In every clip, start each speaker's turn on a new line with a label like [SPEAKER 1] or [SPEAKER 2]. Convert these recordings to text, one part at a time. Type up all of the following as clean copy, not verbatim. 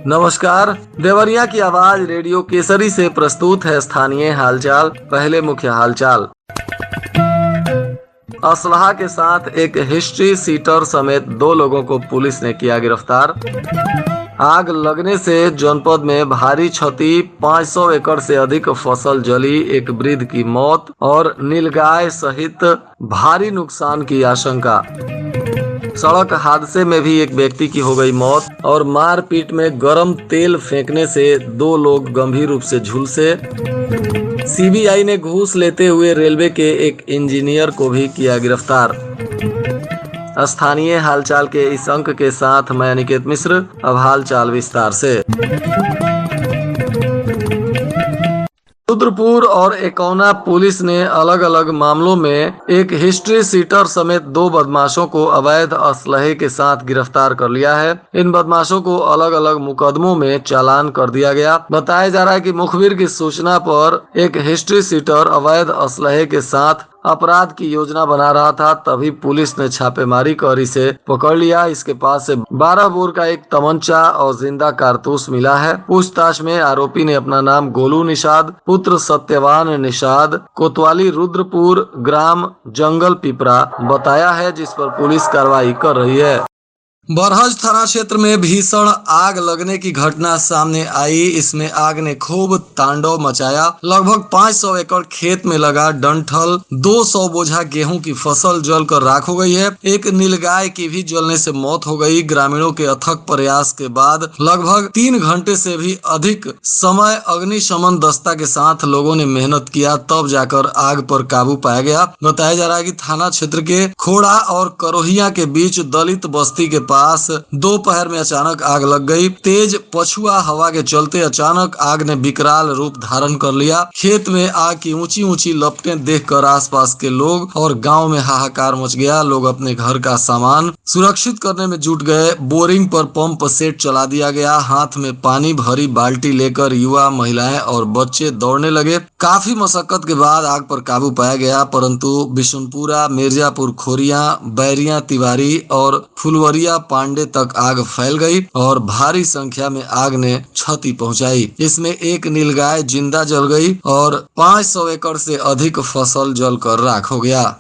[SPEAKER 1] नमस्कार। देवरिया की आवाज रेडियो केसरी से प्रस्तुत है स्थानीय हालचाल। पहले मुख्य हालचाल। असलहा के साथ एक हिस्ट्री सीटर समेत 2 लोगों को पुलिस ने किया गिरफ्तार। आग लगने से जनपद में भारी क्षति, 500 एकड़ से अधिक फसल जली, एक वृद्ध की मौत और नीलगाय सहित भारी नुकसान की आशंका। सड़क हादसे में भी एक व्यक्ति की हो गई मौत और मारपीट में गरम तेल फेंकने से 2 लोग गंभीर रूप से झुलसे। सीबीआई ने घूस लेते हुए रेलवे के एक इंजीनियर को भी किया गिरफ्तार। स्थानीय हालचाल के इस अंक के साथ मैं अनिकेत मिश्र। अब हालचाल विस्तार से। रुद्रपुर और एकौना पुलिस ने अलग अलग मामलों में एक हिस्ट्री सीटर समेत 2 बदमाशों को अवैध असलहे के साथ गिरफ्तार कर लिया है। इन बदमाशों को अलग अलग मुकदमों में चालान कर दिया गया। बताया जा रहा है कि मुखबिर की सूचना पर एक हिस्ट्री सीटर अवैध असलहे के साथ अपराध की योजना बना रहा था, तभी पुलिस ने छापेमारी कर इसे पकड़ लिया। इसके पास से 12 बोर का एक तमंचा और जिंदा कारतूस मिला है। पूछताछ में आरोपी ने अपना नाम गोलू निषाद पुत्र सत्यवान निषाद कोतवाली रुद्रपुर ग्राम जंगल पिपरा बताया है, जिस पर पुलिस कार्रवाई कर रही है। बरहज थाना क्षेत्र में भीषण आग लगने की घटना सामने आई। इसमें आग ने खूब तांडव मचाया। लगभग 500 एकड़ खेत में लगा डंठल, 200 बोझा गेहूं की फसल जलकर राख हो गई है। एक नीलगाय की भी जलने से मौत हो गई। ग्रामीणों के अथक प्रयास के बाद लगभग 3 घंटे से भी अधिक समय अग्निशमन दस्ता के साथ लोगों ने मेहनत किया, तब जाकर आग पर काबू पाया गया। बताया जा रहा है कि थाना क्षेत्र के खोड़ा और करोहिया के बीच दलित बस्ती के पास दोपहर में अचानक आग लग गई। तेज पछुआ हवा के चलते अचानक आग ने विकराल रूप धारण कर लिया। खेत में आग की ऊंची ऊंची लपटें देखकर आसपास के लोग और गांव में हाहाकार मच गया। लोग अपने घर का सामान सुरक्षित करने में जुट गए। बोरिंग पर पंप सेट चला दिया गया। हाथ में पानी भरी बाल्टी लेकर युवा, महिलाएं और बच्चे दौड़ने लगे। काफी मशक्कत के बाद आग पर काबू पाया गया, परंतु बिशुनपुरा, मिर्जापुर खोरिया, बैरिया तिवारी और फुलवरिया पांडे तक आग फैल गई और भारी संख्या में आग ने क्षति पहुंचाई। इसमें एक नीलगाय जिंदा जल गई और 500 एकड़ से अधिक फसल जलकर राख हो गया।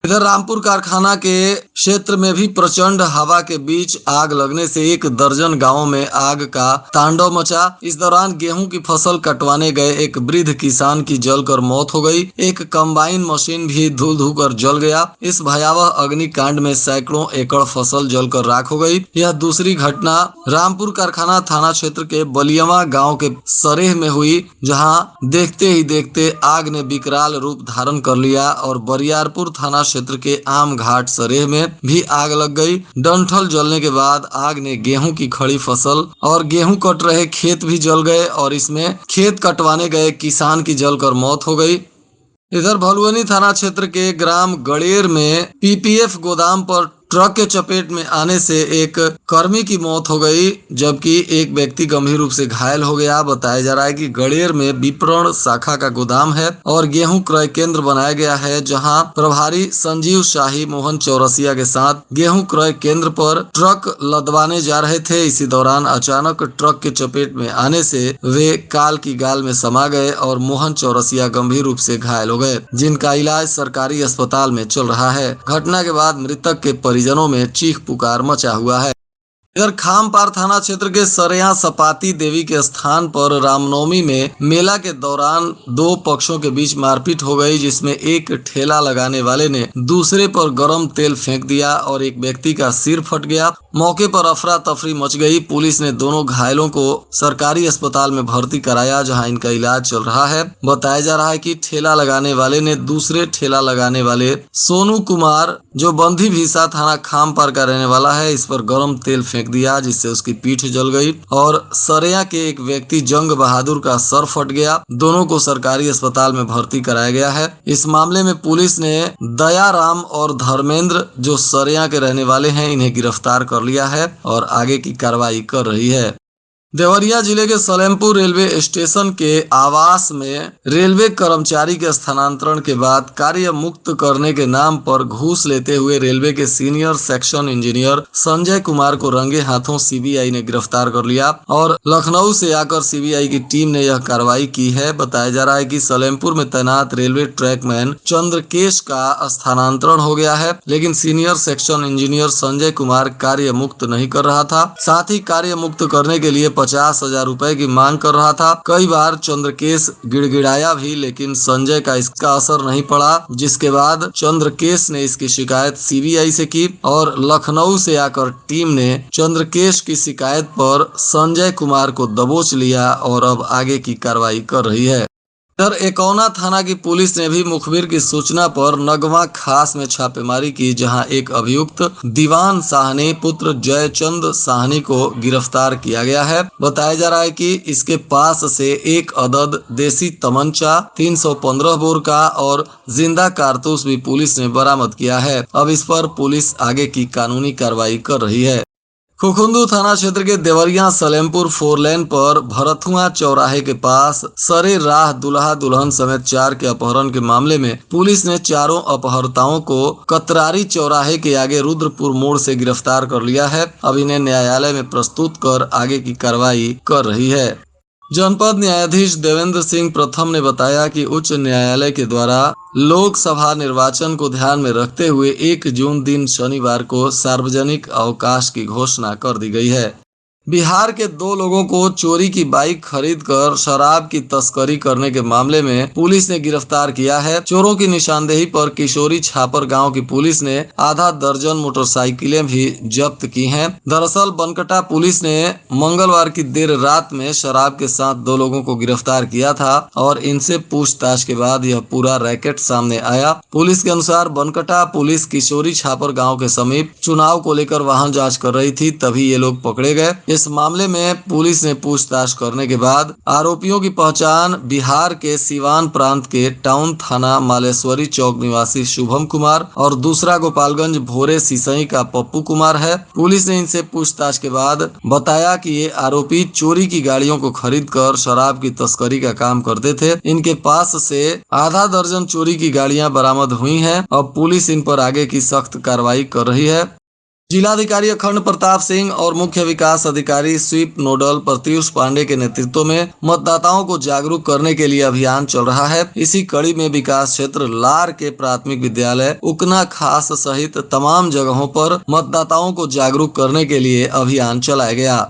[SPEAKER 1] इधर रामपुर कारखाना के क्षेत्र में भी प्रचंड हवा के बीच आग लगने से 1 दर्जन गांवों में आग का तांडव मचा। इस दौरान गेहूं की फसल कटवाने गए एक वृद्ध किसान की जलकर मौत हो गई। एक कंबाइन मशीन भी धू धू कर जल गया। इस भयावह अग्निकांड में सैकड़ों एकड़ फसल जलकर राख हो गई। यह दूसरी घटना रामपुर कारखाना थाना क्षेत्र के बलियवा गाँव के सरेह में हुई, जहाँ देखते ही देखते आग ने विकराल रूप धारण कर लिया और बरियारपुर थाना क्षेत्र के आम घाट सरेह में भी आग लग गई। डंठल जलने के बाद आग ने गेहूं की खड़ी फसल और गेहूं कट रहे खेत भी जल गए और इसमें खेत कटवाने गए किसान की जलकर मौत हो गई। इधर भलुअनी थाना क्षेत्र के ग्राम गड़ेर में पीपीएफ गोदाम पर ट्रक के चपेट में आने से एक कर्मी की मौत हो गई, जबकि एक व्यक्ति गंभीर रूप से घायल हो गया। बताया जा रहा है कि गड़ेर में विपणन शाखा का गोदाम है और गेहूं क्रय केंद्र बनाया गया है, जहां प्रभारी संजीव शाही मोहन चौरसिया के साथ गेहूं क्रय केंद्र पर ट्रक लदवाने जा रहे थे। इसी दौरान अचानक ट्रक के चपेट में आने से वे काल की गाल में समा गए और मोहन चौरसिया गंभीर रूप से घायल हो गए, जिनका इलाज सरकारी अस्पताल में चल रहा है। घटना के बाद मृतक के परिजनों में चीख पुकार मचा हुआ है। इधर खामपार थाना क्षेत्र के सरेया सपाती देवी के स्थान पर रामनवमी में मेला के दौरान 2 पक्षों के बीच मारपीट हो गई, जिसमें एक ठेला लगाने वाले ने दूसरे पर गरम तेल फेंक दिया और एक व्यक्ति का सिर फट गया। मौके पर अफरा तफरी मच गई। पुलिस ने दोनों घायलों को सरकारी अस्पताल में भर्ती कराया, जहां इनका इलाज चल रहा है। बताया जा रहा है कि ठेला लगाने वाले ने दूसरे ठेला लगाने वाले सोनू कुमार, जो बंधी भीसा थाना खामपार का रहने वाला है, इस पर गरम तेल फेंक दिया, जिससे उसकी पीठ जल गई और सरेया के एक व्यक्ति जंग बहादुर का सर फट गया। दोनों को सरकारी अस्पताल में भर्ती कराया गया है। इस मामले में पुलिस ने दयाराम और धर्मेंद्र, जो सरेया के रहने वाले हैं, इन्हें गिरफ्तार कर लिया है और आगे की कार्रवाई कर रही है। देवरिया जिले के सलेमपुर रेलवे स्टेशन के आवास में रेलवे कर्मचारी के स्थानांतरण के बाद कार्य मुक्त करने के नाम पर घूस लेते हुए रेलवे के senior section engineer Sanjay Kumar को रंगे हाथों सीबीआई ने गिरफ्तार कर लिया और लखनऊ से आकर सीबीआई की टीम ने यह कार्रवाई की है। बताया जा रहा है कि सलेमपुर में तैनात रेलवे ट्रैकमैन चंद्रकेश का स्थानांतरण हो गया है, लेकिन senior section engineer Sanjay Kumar कार्य मुक्त नहीं कर रहा था। साथ ही कार्य मुक्त करने के लिए 50,000 रुपए की मांग कर रहा था। कई बार चंद्रकेश गिड़गिड़ाया भी, लेकिन संजय का इसका असर नहीं पड़ा, जिसके बाद चंद्रकेश ने इसकी शिकायत सीबीआई से की और लखनऊ से आकर टीम ने चंद्रकेश की शिकायत पर संजय कुमार को दबोच लिया और अब आगे की कार्रवाई कर रही है। इधर एकौना थाना की पुलिस ने भी मुखबिर की सूचना पर नगवा खास में छापेमारी की, जहां एक अभियुक्त दीवान साहनी पुत्र जयचंद साहनी को गिरफ्तार किया गया है। बताया जा रहा है कि इसके पास से एक अदद देसी तमंचा, 315 बोर का और जिंदा कारतूस भी पुलिस ने बरामद किया है। अब इस पर पुलिस आगे की कानूनी कार्रवाई कर रही है। खुखुंदू थाना क्षेत्र के देवरिया सलेमपुर 4 लेन पर भरथुआ चौराहे के पास सरे राह दुल्हा दुल्हन समेत 4 के अपहरण के मामले में पुलिस ने चारों अपहर्ताओं को कतरारी चौराहे के आगे रुद्रपुर मोड़ से गिरफ्तार कर लिया है। अब इन्हें न्यायालय में प्रस्तुत कर आगे की कार्रवाई कर रही है। जनपद न्यायाधीश देवेंद्र सिंह प्रथम ने बताया कि उच्च न्यायालय के द्वारा लोकसभा निर्वाचन को ध्यान में रखते हुए 1 जून दिन शनिवार को सार्वजनिक अवकाश की घोषणा कर दी गई है। बिहार के 2 लोगों को चोरी की बाइक खरीदकर शराब की तस्करी करने के मामले में पुलिस ने गिरफ्तार किया है। चोरों की निशानदेही पर किशोरी छापर गांव की पुलिस ने आधा दर्जन मोटरसाइकिलें भी जब्त की हैं। दरअसल बनकटा पुलिस ने मंगलवार की देर रात में शराब के साथ 2 लोगों को गिरफ्तार किया था और इनसे पूछताछ के बाद यह पूरा रैकेट सामने आया। पुलिस के अनुसार बनकटा पुलिस किशोरी छापर गाँव के समीप चुनाव को लेकर वाहन जाँच कर रही थी, तभी ये लोग पकड़े गए। इस मामले में पुलिस ने पूछताछ करने के बाद आरोपियों की पहचान बिहार के सिवान प्रांत के टाउन थाना मालेश्वरी चौक निवासी शुभम कुमार और दूसरा गोपालगंज भोरे सिसई का पप्पू कुमार है। पुलिस ने इनसे पूछताछ के बाद बताया कि ये आरोपी चोरी की गाड़ियों को खरीदकर शराब की तस्करी का काम करते थे। इनके पास से आधा दर्जन चोरी की गाड़ियां बरामद हुई हैं। अब पुलिस इन पर आगे की सख्त कार्रवाई कर रही है। जिलाधिकारी अखंड प्रताप सिंह और मुख्य विकास अधिकारी स्वीप नोडल प्रत्युष पांडे के नेतृत्व में मतदाताओं को जागरूक करने के लिए अभियान चल रहा है। इसी कड़ी में विकास क्षेत्र लार के प्राथमिक विद्यालय उकना खास सहित तमाम जगहों पर मतदाताओं को जागरूक करने के लिए अभियान चलाया गया।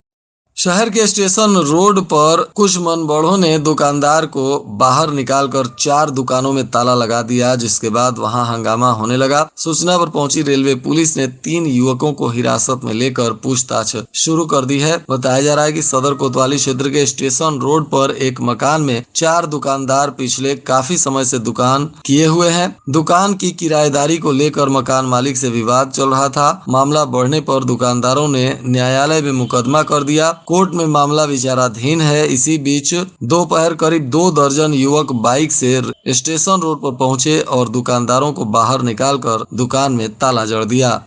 [SPEAKER 1] शहर के स्टेशन रोड पर कुछ मनबड़ों ने दुकानदार को बाहर निकालकर 4 दुकानों में ताला लगा दिया, जिसके बाद वहां हंगामा होने लगा। सूचना पर पहुंची रेलवे पुलिस ने 3 युवकों को हिरासत में लेकर पूछताछ शुरू कर दी है। बताया जा रहा है कि सदर कोतवाली क्षेत्र के स्टेशन रोड पर एक मकान में 4 दुकानदार पिछले काफी समय से दुकान किए हुए हैं। दुकान की किराएदारी को लेकर मकान मालिक से विवाद चल रहा था। मामला बढ़ने पर दुकानदारों ने न्यायालय में मुकदमा कर दिया। कोर्ट में मामला विचाराधीन है। इसी बीच दोपहर करीब 2 दर्जन युवक बाइक से स्टेशन रोड पर पहुंचे और दुकानदारों को बाहर निकालकर दुकान में ताला जड़ दिया।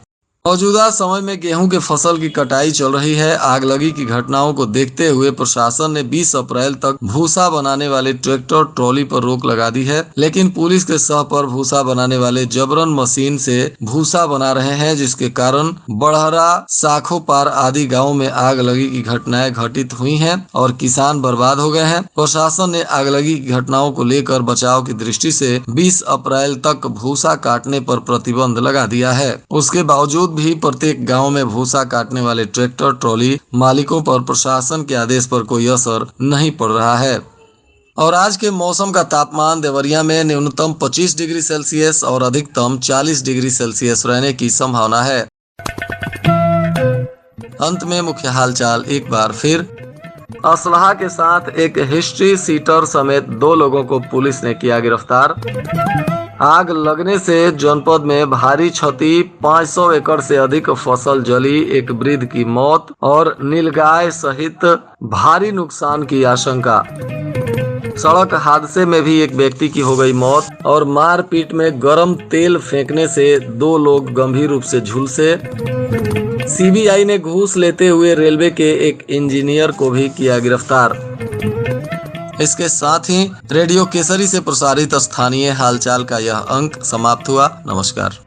[SPEAKER 1] मौजूदा समय में गेहूं के फसल की कटाई चल रही है। आगलगी की घटनाओं को देखते हुए प्रशासन ने 20 अप्रैल तक भूसा बनाने वाले ट्रैक्टर ट्रॉली पर रोक लगा दी है, लेकिन पुलिस के सह पर भूसा बनाने वाले जबरन मशीन से भूसा बना रहे हैं, जिसके कारण बड़हरा, साखो पार आदि गाँव में आगलगी की घटनाएं घटित हुई है और किसान बर्बाद हो गए हैं। प्रशासन ने आगलगी की घटनाओं को लेकर बचाव की दृष्टि से 20 अप्रैल तक भूसा काटने पर प्रतिबंध लगा दिया है। उसके बावजूद भी प्रत्येक गांव में भूसा काटने वाले ट्रैक्टर ट्रॉली मालिकों पर प्रशासन के आदेश पर कोई असर नहीं पड़ रहा है। और आज के मौसम का तापमान देवरिया में न्यूनतम 25 डिग्री सेल्सियस और अधिकतम 40 डिग्री सेल्सियस रहने की संभावना है। अंत में मुख्य हालचाल एक बार फिर। असलहा के साथ एक हिस्ट्री सीटर समेत 2 लोगों को पुलिस ने किया गिरफ्तार। आग लगने से जनपद में भारी क्षति, 500 एकड़ से अधिक फसल जली, एक वृद्ध की मौत और नीलगाय सहित भारी नुकसान की आशंका। सड़क हादसे में भी एक व्यक्ति की हो गई मौत और मारपीट में गर्म तेल फेंकने से 2 लोग गंभीर रूप से झुलसे। सीबीआई ने घूस लेते हुए रेलवे के एक इंजीनियर को भी किया गिरफ्तार। इसके साथ ही रेडियो केसरी से प्रसारित स्थानीय हालचाल का यह अंक समाप्त हुआ। नमस्कार।